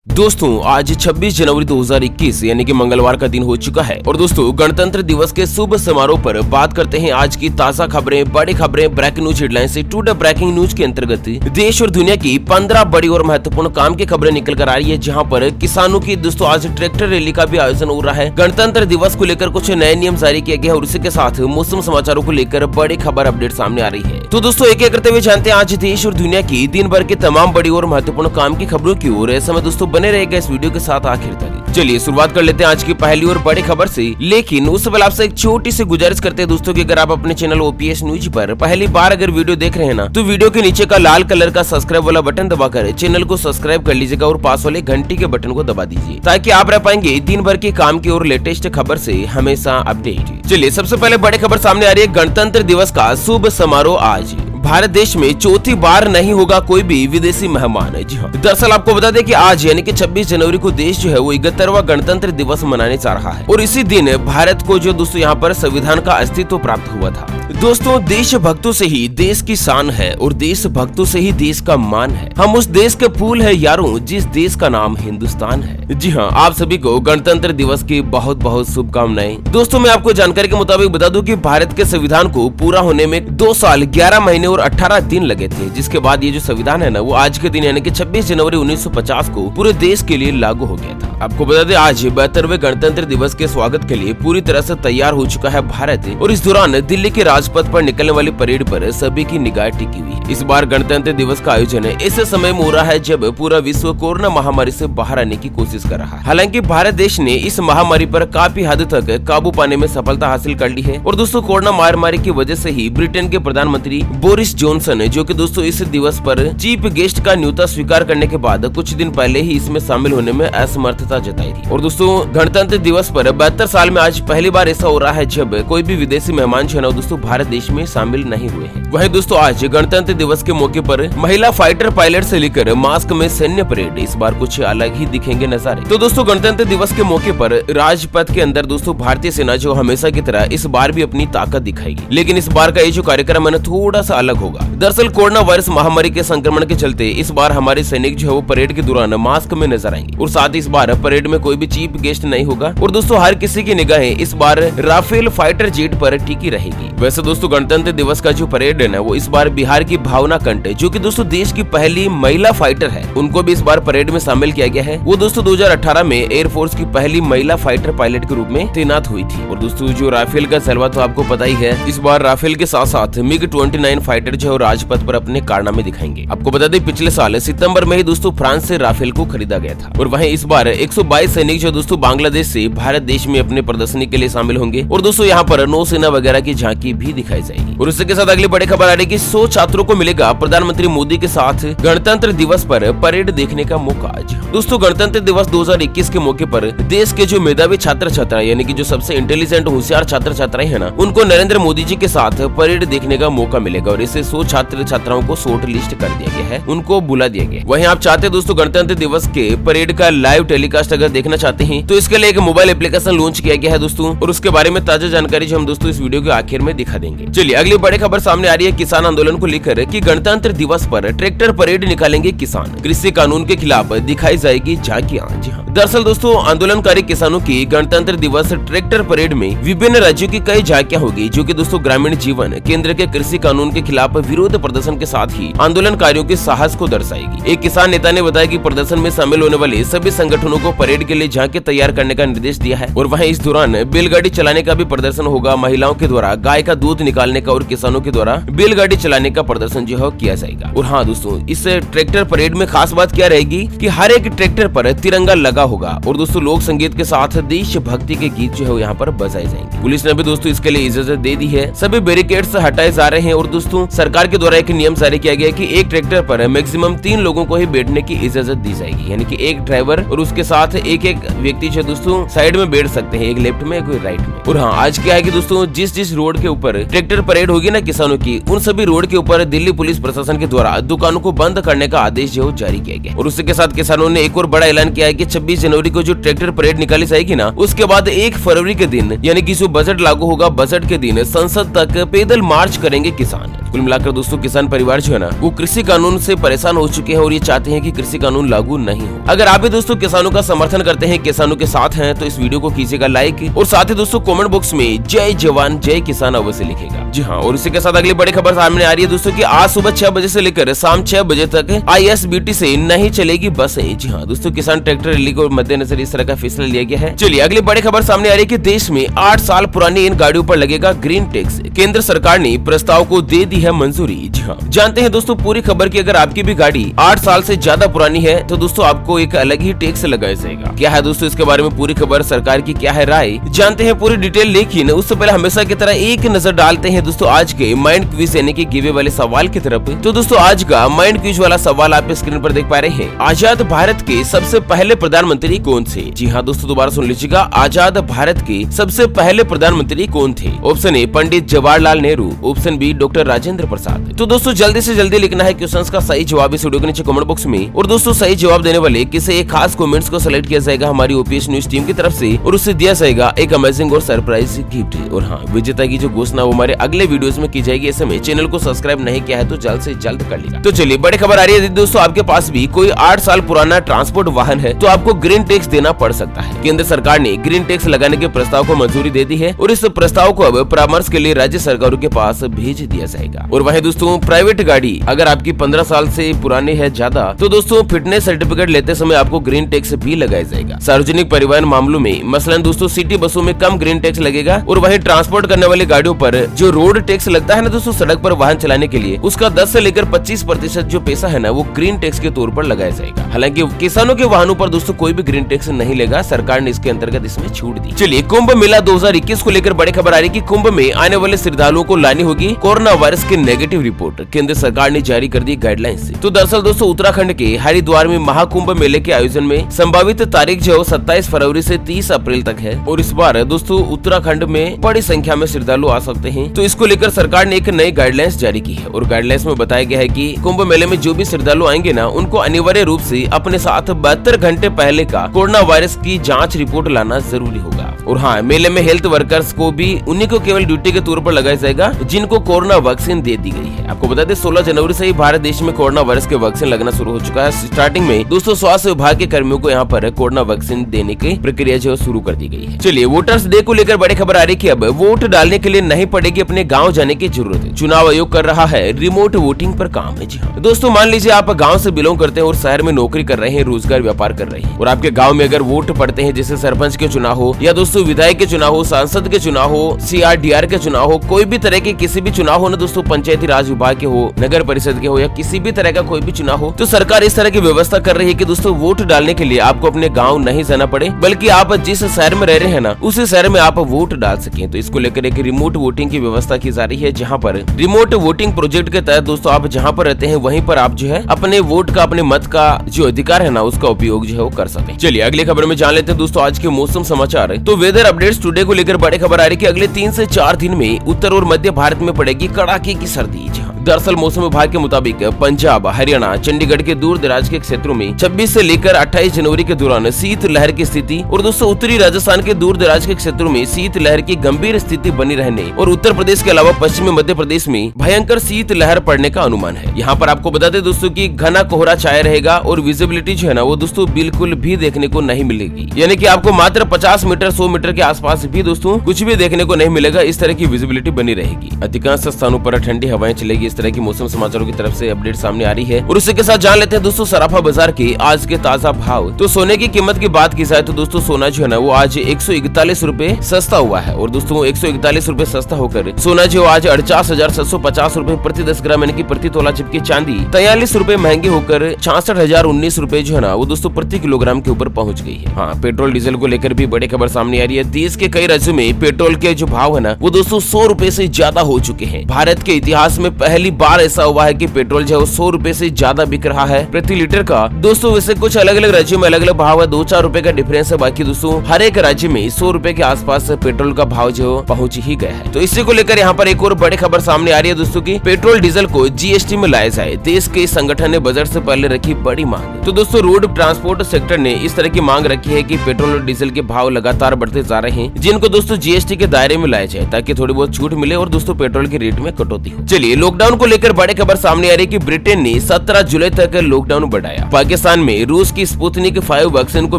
दोस्तों आज 26 जनवरी 2021 यानी कि मंगलवार का दिन हो चुका है और दोस्तों गणतंत्र दिवस के शुभ समारोह पर बात करते हैं। आज की ताजा खबरें, बड़ी खबरें, ब्रेकिंग न्यूज हेडलाइन से टुडे ब्रेकिंग न्यूज के अंतर्गत देश और दुनिया की 15 बड़ी और महत्वपूर्ण काम की खबरें निकल कर आ रही है, जहां पर किसानों की दोस्तों आज ट्रैक्टर रैली का भी आयोजन हो रहा है। गणतंत्र दिवस को लेकर कुछ नए नियम जारी किए गए और इसी के साथ मौसम समाचारों को लेकर बड़ी खबर अपडेट सामने आ रही है। तो दोस्तों एक एक करते हुए जानते हैं आज देश और दुनिया की दिन भर की तमाम बड़ी और महत्वपूर्ण काम की खबरों की ओर। ऐसे में दोस्तों बने रहेगा इस वीडियो के साथ आखिर तक। चलिए शुरुआत कर लेते हैं आज की पहली और बड़ी खबर से, लेकिन उससे पहले आपसे एक छोटी सी गुजारिश करते हैं दोस्तों कि अगर आप अपने चैनल ओपीएस न्यूज पर पहली बार अगर वीडियो देख रहे हैं ना, तो वीडियो के नीचे का लाल कलर का सब्सक्राइब वाला बटन दबाकर चैनल को सब्सक्राइब कर लीजिएगा और पास वाले घंटी के बटन को दबा दीजिए ताकि आप रह पाएंगे दिन भर के काम की और लेटेस्ट खबर से हमेशा अपडेट। चलिए सबसे पहले बड़ी खबर सामने आ रही है, गणतंत्र दिवस का शुभ समारोह आज। भारत देश में चौथी बार नहीं होगा कोई भी विदेशी मेहमान। जी हाँ, दरअसल आपको बता दें कि आज यानी कि 26 जनवरी को देश जो है वो 71वां गणतंत्र दिवस मनाने जा रहा है और इसी दिन भारत को जो दोस्तों यहाँ पर संविधान का अस्तित्व प्राप्त हुआ था। दोस्तों देशभक्तों से ही देश की शान है और देशभक्तों से ही देश का मान है। हम उस देश के फूल है यारों जिस देश का नाम हिंदुस्तान है। जी हाँ, आप सभी को गणतंत्र दिवस की बहुत बहुत शुभकामनाएं। दोस्तों मैं आपको जानकारी के मुताबिक बता दूं कि भारत के संविधान को पूरा होने में 2 साल 11 महीने और 18 दिन लगे थे, जिसके बाद ये जो संविधान है ना वो आज के दिन यानी कि 26 जनवरी 1950 को पूरे देश के लिए लागू हो गया था। आपको बता दें आज 72वें गणतंत्र दिवस के स्वागत के लिए पूरी तरह से तैयार हो चुका है भारत और इस दौरान दिल्ली के राजपथ पर निकलने वाली परेड पर सभी की निगाह टिकी हुई है। इस बार गणतंत्र दिवस का आयोजन ऐसे समय में हो रहा है जब पूरा विश्व कोरोना महामारी से बाहर आने की कोशिश कर रहा है। हालांकि भारत देश ने इस महामारी पर काफी हद तक काबू पाने में सफलता हासिल कर ली है और दोस्तों कोरोना महामारी की वजह से ही ब्रिटेन के प्रधानमंत्री बोरिस जॉनसन जो कि दोस्तों इस दिवस पर चीफ गेस्ट का न्योता स्वीकार करने के बाद कुछ दिन पहले ही इसमें शामिल होने में असमर्थता जताई थी। और दोस्तों गणतंत्र दिवस पर 72 साल में आज पहली बार ऐसा हो रहा है जब कोई भी विदेशी मेहमान जो है दोस्तों भारत देश में शामिल नहीं हुए हैं। वहीं दोस्तों आज गणतंत्र दिवस के मौके पर महिला फाइटर पायलट से लेकर मास्क में सैन्य परेड इस बार कुछ अलग ही दिखेंगे नजारे। तो दोस्तों गणतंत्र दिवस के मौके पर राजपथ के अंदर दोस्तों भारतीय सेना जो हमेशा की तरह इस बार भी अपनी ताकत दिखाएगी, लेकिन इस बार का ये जो कार्यक्रम है ना थोड़ा सा अलग होगा। दरअसल कोरोना वायरस महामारी के संक्रमण के चलते इस बार हमारे सैनिक जो है वो परेड के दौरान मास्क में नजर आएंगे और साथ ही इस बार परेड में कोई भी चीफ गेस्ट नहीं होगा और दोस्तों हर किसी की निगाहें इस बार राफेल फाइटर जेट पर टिकी रहेगी। वैसे दोस्तों गणतंत्र दिवस का जो परेड है ना वो इस बार बिहार की भावना कंठ जो कि दोस्तों देश की पहली महिला फाइटर है, उनको भी इस बार परेड में शामिल किया गया है। वो दोस्तों 2018 में एयरफोर्स की पहली महिला फाइटर पायलट के रूप में तैनात हुई थी। और दोस्तों जो राफेल का जलवा तो आपको पता ही है, इस बार राफेल के साथ साथ MiG-29 फाइटर जो राजपथ पर अपने कारनामे दिखाएंगे। आपको बता दें पिछले साल सितंबर में ही दोस्तों फ्रांस से राफेल को खरीदा गया था और वहीं इस बार 122 सैनिक जो दोस्तों बांग्लादेश से भारत देश में अपने प्रदर्शनी के लिए शामिल होंगे और दोस्तों यहाँ पर नौसेना वगैरह की झांकी भी दिखाई जाएगी। और इसके साथ अगली बड़ी खबर आ रही है कि 100 छात्रों को मिलेगा प्रधानमंत्री मोदी के साथ गणतंत्र दिवस पर परेड देखने का मौका। दोस्तों गणतंत्र दिवस 2021 के मौके पर देश के जो मेधावी छात्र छात्राएं यानी कि जो सबसे इंटेलिजेंट होशियार छात्र छात्राएं है ना, उनको नरेंद्र मोदी जी के साथ परेड देखने का मौका मिलेगा और इसे 100 छात्र छात्राओं को शॉर्ट लिस्ट कर दिया गया है, उनको बुला दिया गया। वहीं आप चाहते दोस्तों गणतंत्र दिवस के परेड का लाइव टेलीकास्ट अगर देखना चाहते हैं तो इसके लिए एक मोबाइल एप्लीकेशन लॉन्च किया गया है दोस्तों और उसके बारे में ताजा जानकारी जो हम दोस्तों इस वीडियो के आखिर में दिखा देंगे। चलिए अगली बड़ी खबर सामने आ रही है किसान आंदोलन को लेकर कि गणतंत्र दिवस पर ट्रैक्टर परेड निकालेंगे किसान, कृषि कानून के खिलाफ दिखाई जाएगी झांकियां। जी हाँ, दरअसल दोस्तों आंदोलनकारी किसानों की गणतंत्र दिवस ट्रैक्टर परेड में विभिन्न राज्यों की कई झांकियां होगी जो कि दोस्तों ग्रामीण जीवन, केंद्र के कृषि कानून के खिलाफ विरोध प्रदर्शन के साथ ही आंदोलनकारियों के साहस को दर्शाएगी। एक किसान नेता ने बताया कि प्रदर्शन में शामिल होने वाले सभी संगठनों को परेड के लिए झांकी तैयार करने का निर्देश दिया है और वहीं इस दौरान बैलगाड़ी चलाने का भी प्रदर्शन होगा। महिलाओं के द्वारा गाय का दूध निकालने का और किसानों के द्वारा बैलगाड़ी चलाने का प्रदर्शन जो है किया जाएगा। और हाँ दोस्तों इस ट्रैक्टर परेड में खास बात क्या रहेगी कि हर एक ट्रैक्टर पर तिरंगा लगा होगा और दोस्तों लोक संगीत के साथ देशभक्ति के गीत जो है यहाँ पर बजाए जाएंगे। पुलिस ने भी दोस्तों इसके लिए इजाजत दे दी है, सभी बैरिकेड्स हटाए जा रहे हैं और दोस्तों सरकार के द्वारा एक नियम जारी किया गया है कि एक ट्रैक्टर पर मैक्सिमम 3 लोगों को ही बैठने की इजाजत दी जाएगी, यानी कि एक ड्राइवर और उसके साथ एक एक व्यक्ति जो दोस्तों साइड में बैठ सकते हैं, एक लेफ्ट में एक राइट में। और हाँ आज क्या है कि दोस्तों जिस रोड के ऊपर ट्रैक्टर परेड होगी ना किसानों की, उन सभी रोड के ऊपर दिल्ली पुलिस प्रशासन के द्वारा दुकानों को बंद करने का आदेश जो जारी किया गया। और उसके साथ किसानों ने एक और बड़ा ऐलान किया है कि 26 जनवरी को जो ट्रैक्टर परेड निकाली जाएगी ना, उसके बाद 1 फरवरी के दिन यानी कि जो बजट लागू होगा, बजट के दिन संसद तक पैदल मार्च करेंगे किसान। कुल मिलाकर दोस्तों किसान परिवार जो है ना वो कृषि कानून से परेशान हो चुके हैं और ये चाहते हैं कि कृषि कानून लागू नहीं हो। अगर आप भी दोस्तों किसानों का समर्थन करते हैं, किसानों के साथ हैं, तो इस वीडियो को कीजिएगा लाइक और साथ ही दोस्तों कमेंट बॉक्स में जय जवान जय किसान अवश्य लिखेगा। जी हाँ, और इसी के साथ अगली बड़ी खबर सामने आ रही है दोस्तों कि आज सुबह 6 बजे से लेकर शाम 6 बजे तक ISBT से नहीं चलेगी बसें। जी हाँ दोस्तों, किसान ट्रैक्टर रैली को मद्देनजर इस तरह का फैसला लिया गया है। चलिए अगली बड़ी खबर सामने आ रही है कि देश में 8 साल पुरानी इन गाड़ियों पर लगेगा ग्रीन टैक्स। केंद्र सरकार ने प्रस्ताव को दे दी है मंजूरी। जी हाँ, जानते हैं दोस्तों पूरी खबर की। अगर आपकी भी गाड़ी 8 साल से ज्यादा पुरानी है तो दोस्तों आपको एक अलग ही टैक्स लगाया जाएगा। क्या है दोस्तों इसके बारे में पूरी खबर, सरकार की क्या है राय, जानते हैं पूरी डिटेल। लेकिन उससे पहले हमेशा की तरह एक नजर डालते हैं दोस्तों आज के माइंड क्विज यानी कि गिवे वाले सवाल की तरफ। तो दोस्तों आज का माइंड क्विज वाला सवाल आप स्क्रीन पर देख पा रहे हैं। आजाद भारत के सबसे पहले प्रधानमंत्री कौन थे? जी हाँ दोस्तों, दोबारा सुन लीजिएगा, आजाद भारत के सबसे पहले प्रधानमंत्री कौन थे? Option A Pandit Jawaharlal Nehru, option B doctor Rajendra Prasad. तो दोस्तों जल्दी से जल्दी लिखना है क्वेश्चंस का सही जवाब इस वीडियो के नीचे कमेंट बॉक्स में। और दोस्तों सही जवाब देने वाले किसी एक खास कमेंट्स को सिलेक्ट किया जाएगा हमारी OPS न्यूज टीम की तरफ से और उससे दिया जाएगा एक अमेजिंग और सरप्राइज गिफ्ट। और हाँ, विजेता की जो घोषणा वो हमारे अगले वीडियोस में की जाएगी। ऐसे में चैनल को सब्सक्राइब नहीं किया है तो जल्द से जल्द कर लीजिए। तो चलिए बड़ी खबर आ रही है दोस्तों, आपके पास भी कोई 8 साल पुराना ट्रांसपोर्ट वाहन है तो आपको ग्रीन टैक्स देना पड़ सकता है। केंद्र सरकार ने ग्रीन टैक्स लगाने के प्रस्ताव को मंजूरी दे दी है और इस प्रस्ताव को अब परामर्श के लिए राज्य सरकारों के पास भेज दिया जाएगा। और वहीं दोस्तों प्राइवेट गाड़ी अगर आपकी 15 साल से पुरानी है ज्यादा तो दोस्तों फिटनेस सर्टिफिकेट लेते समय आपको ग्रीन टैक्स भी लगाया जाएगा। सार्वजनिक परिवहन मामलों में मसलन दोस्तों सिटी बसों में कम ग्रीन टैक्स लगेगा और वहीं ट्रांसपोर्ट करने वाली गाड़ियों पर जो रोड टैक्स लगता है ना दोस्तों सड़क पर वाहन चलाने के लिए, उसका 10 से लेकर 25% जो पैसा है ना वो ग्रीन टैक्स के तौर पर लगाया जाएगा। हालांकि किसानों के वाहनों पर दोस्तों कोई भी ग्रीन टैक्स नहीं लेगा, सरकार ने इसके अंतर्गत इसमें छूट दी। चलिए कुंभ मेला 2021 को लेकर बड़ी खबर आ रही है कि कुंभ में आने वाले श्रद्धालुओं को लानी होगी कोरोना वायरस की नेगेटिव रिपोर्ट। केंद्र सरकार ने जारी कर दी गाइडलाइंस। तो दरअसल दोस्तों उत्तराखंड के हरिद्वार में महाकुंभ मेले के आयोजन में संभावित तारीख जो 27 फरवरी से 30 अप्रैल तक है और इस बार दोस्तों उत्तराखंड में बड़ी संख्या में श्रद्धालु आ सकते हैं। तो इसको लेकर सरकार ने एक नई गाइडलाइंस जारी की है और गाइडलाइंस में बताया गया है कि कुंभ मेले में जो भी श्रद्धालु आएंगे ना उनको अनिवार्य रूप से अपने साथ 72 घंटे पहले का कोरोना वायरस की जाँच रिपोर्ट लाना जरूरी होगा। और हाँ, मेले में हेल्थ वर्कर्स को भी उन्हीं को केवल ड्यूटी के तौर पर लगाया जाएगा जिनको कोरोना वैक्सीन दे दी गई है। आपको बता दें 16 जनवरी से ही भारत देश में कोरोना वायरस के वैक्सीन लगना शुरू हो चुका है। स्टार्टिंग में दोस्तों स्वास्थ्य विभाग के कर्मियों को यहाँ पर कोरोना वैक्सीन देने की प्रक्रिया जो शुरू कर दी गई है। चलिए वोटर्स डे को लेकर बड़ी खबर आ रही है कि अब वोट डालने के लिए नहीं पड़ेगी अपने गाँव जाने की जरूरत। चुनाव आयोग कर रहा है रिमोट वोटिंग पर काम। जी हाँ दोस्तों, मान लीजिए आप गाँव से बिलोंग करते हैं और शहर में नौकरी कर रहे हैं, रोजगार व्यापार कर रहे हैं और आपके गाँव में अगर वोट पड़ते हैं जैसे सरपंच के चुनाव हो या दोस्तों विधायक के चुनाव हो, सांसद के चुनाव हो, CRDR के चुनाव हो, कोई भी तरह के किसी भी चुनाव हो ना दोस्तों, पंचायती राज विभाग के हो, नगर परिषद के हो या किसी भी तरह का कोई भी चुनाव हो, तो सरकार इस तरह की व्यवस्था कर रही है कि दोस्तों वोट डालने के लिए आपको अपने गांव नहीं जाना पड़े बल्कि आप जिस शहर में रह रहे हैं ना उसी शहर में आप वोट डाल सकें। तो इसको लेकर एक रिमोट वोटिंग की व्यवस्था की जा रही है जहाँ पर रिमोट वोटिंग प्रोजेक्ट के तहत दोस्तों आप जहाँ पर रहते हैं वहीं पर आप जो है अपने वोट का, अपने मत का जो अधिकार है ना उसका उपयोग जो है वो कर सके। चलिए अगली खबर में जान लेते हैं दोस्तों आज के मौसम समाचार। तो वेदर अपडेट्स टुडे को लेकर बड़ी खबर आ रही है कि अगले 3 से 4 दिन में उत्तर और मध्य भारत में पड़ेगी कड़ाके की सर्दी। दरअसल मौसम विभाग के मुताबिक पंजाब, हरियाणा, चंडीगढ़ के दूर दराज के क्षेत्रों में 26 से लेकर 28 जनवरी के दौरान शीत लहर की स्थिति और दोस्तों उत्तरी राजस्थान के दूर दराज के क्षेत्रों में शीत लहर की गंभीर स्थिति बनी रहने और उत्तर प्रदेश के अलावा पश्चिमी मध्य प्रदेश में भयंकर शीत लहर पड़ने का अनुमान है। यहाँ पर आपको बता दें दोस्तों कि घना कोहरा छाया रहेगा और विजिबिलिटी जो है ना वो दोस्तों बिल्कुल भी देखने को नहीं मिलेगी, यानी कि आपको मात्र 50 मीटर 100 मीटर के आसपास भी दोस्तों कुछ भी देखने को नहीं मिलेगा। इस तरह की विजिबिलिटी बनी रहेगी। अधिकांश स्थानों पर ठंडी हवाएं चलेगी। इस तरह की मौसम समाचारों की तरफ से अपडेट सामने आ रही है और उसी के साथ जान लेते हैं दोस्तों सराफा बाजार के आज के ताजा भाव। तो सोने की कीमत की बात की जाए तो दोस्तों सोना जो है ना वो आज 141 रुपए सस्ता हुआ है और दोस्तों 141 रुपए सस्ता होकर सोना जो आज 48,750 रुपए प्रति 10 ग्राम यानी कि प्रति तोला, जबकि चांदी 43 रुपए महंगी होकर 66,019 रुपए जो है ना वो दोस्तों प्रति किलोग्राम के ऊपर पहुंच गई है। हाँ, पेट्रोल डीजल को लेकर भी बड़ी खबर सामने आ रही है। देश के कई राज्यों में पेट्रोल के जो भाव है ना वो दोस्तों 100 रुपए से ज्यादा हो चुके हैं। भारत के इतिहास में पहली बार ऐसा हुआ है कि पेट्रोल जो है 100 रुपए से ज्यादा बिक रहा है प्रति लीटर का। दोस्तों वैसे कुछ अलग अलग राज्यों में अलग अलग भाव है, 2-4 रुपए का डिफरेंस है, बाकी दोस्तों हर एक राज्य में 100 रुपए के आसपास पेट्रोल का भाव जो पहुंच ही गया है। तो इसी को लेकर यहाँ पर एक और बड़ी खबर सामने आ रही है दोस्तों की पेट्रोल डीजल को GST में लाया जाए। देश के संगठन ने बजट से पहले रखी बड़ी मांग। तो दोस्तों रोड ट्रांसपोर्ट सेक्टर ने इस तरह की मांग रखी है कि पेट्रोल और डीजल के भाव लगातार बढ़ते जा रहे हैं, जिनको दोस्तों GST के दायरे में लाया जाए ताकि थोड़ी बहुत छूट मिले और दोस्तों पेट्रोल के रेट में कटौती सकती हो। चलिए लॉकडाउन को लेकर बड़ी खबर सामने आ रही कि ब्रिटेन ने 17 जुलाई तक लॉकडाउन बढ़ाया। पाकिस्तान में रूस की स्पुतनिक 5 वैक्सीन को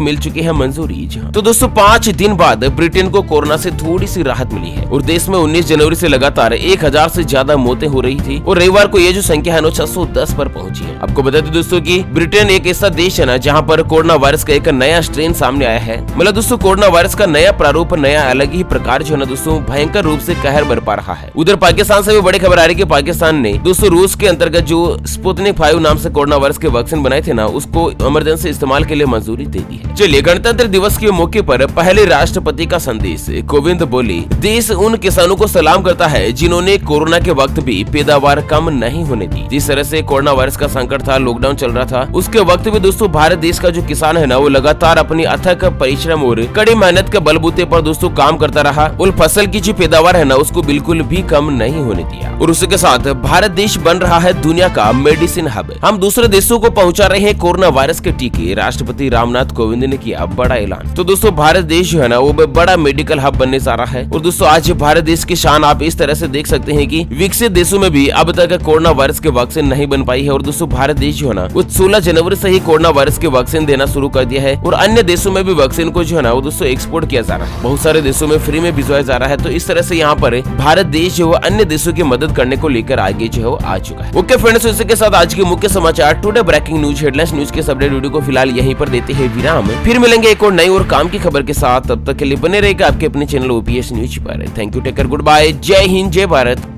मिल चुकी है मंजूरी। तो दोस्तों 5 दिन बाद ब्रिटेन को कोरोना से थोड़ी सी राहत मिली है और देश में 19 जनवरी से लगातार 1000 से ज्यादा मौतें हो रही थी और रविवार को ये जो संख्या है 610 पर पहुंची है। आपको बता दें दोस्तों कि ब्रिटेन एक ऐसा देश है ना जहां पर कोरोना वायरस का एक नया स्ट्रेन सामने आया है। मतलब दोस्तों कोरोना वायरस का नया प्रारूप, नया अलग ही प्रकार जो है ना दोस्तों भयंकर रूप से कहर बरपा रहा है। उधर पाकिस्तान से भी बड़ी खबर आ रही है कि पाकिस्तान ने दोस्तों रूस के अंतर्गत जो स्पुतनिक 5 नाम से कोरोना वायरस के वैक्सीन बनाए थे ना, उसको इमरजेंसी इस्तेमाल के लिए मंजूरी दे दी है। चलिए गणतंत्र दिवस के मौके पर पहले राष्ट्रपति का संदेश। कोविंद बोले, देश उन किसानों को सलाम करता है जिन्होंने कोरोना के वक्त भी पैदावार कम नहीं होने दी। जिस तरह से कोरोना वायरस का संकट था, लॉकडाउन चल रहा था, उसके वक्त भी दोस्तों भारत देश का जो किसान है ना, वो लगातार अपनी अथक परिश्रम और कड़ी मेहनत के बलबूते पर दोस्तों काम करता रहा और फसल की जो पैदावार है ना, उसको बिल्कुल भी कम नहीं होने दिया। और उसी के साथ भारत देश बन रहा है दुनिया का मेडिसिन हब। हम दूसरे देशों को पहुंचा रहे हैं कोरोना वायरस के टीके। राष्ट्रपति रामनाथ कोविंद ने किया बड़ा ऐलान। तो दोस्तों भारत देश जो है ना, वो बड़ा मेडिकल हब बनने जा रहा है। और दोस्तों आज भारत देश की शान आप इस तरह से देख सकते हैं कि विकसित देशों में भी अब तक कोरोना वायरस के वैक्सीन नहीं बन पाई है। और दोस्तों भारत देश जो है ना, वो 16 जनवरी से ही कोरोना वायरस के वैक्सीन देना शुरू कर दिया है और अन्य देशों में भी वैक्सीन को जो है ना, वो दोस्तों एक्सपोर्ट किया जा रहा है। बहुत सारे देशों में फ्री में भिजवाया जा रहा है। तो इस तरह से यहाँ पर भारत देश जो है अन्य देशों की मदद करने को लेकर आगे जो है आ चुका है। ओके फ्रेंड्स, इसी के साथ आज के मुख्य समाचार today breaking news headlines news के अपडेट वीडियो को फिलहाल यहीं पर देते हैं विराम। फिर मिलेंगे एक और नई और काम की खबर के साथ। तब तक के लिए बने रहेगा आपके अपने चैनल ओपीएस न्यूज पर। Thank you, take care, good bye, जय हिंद, जय भारत।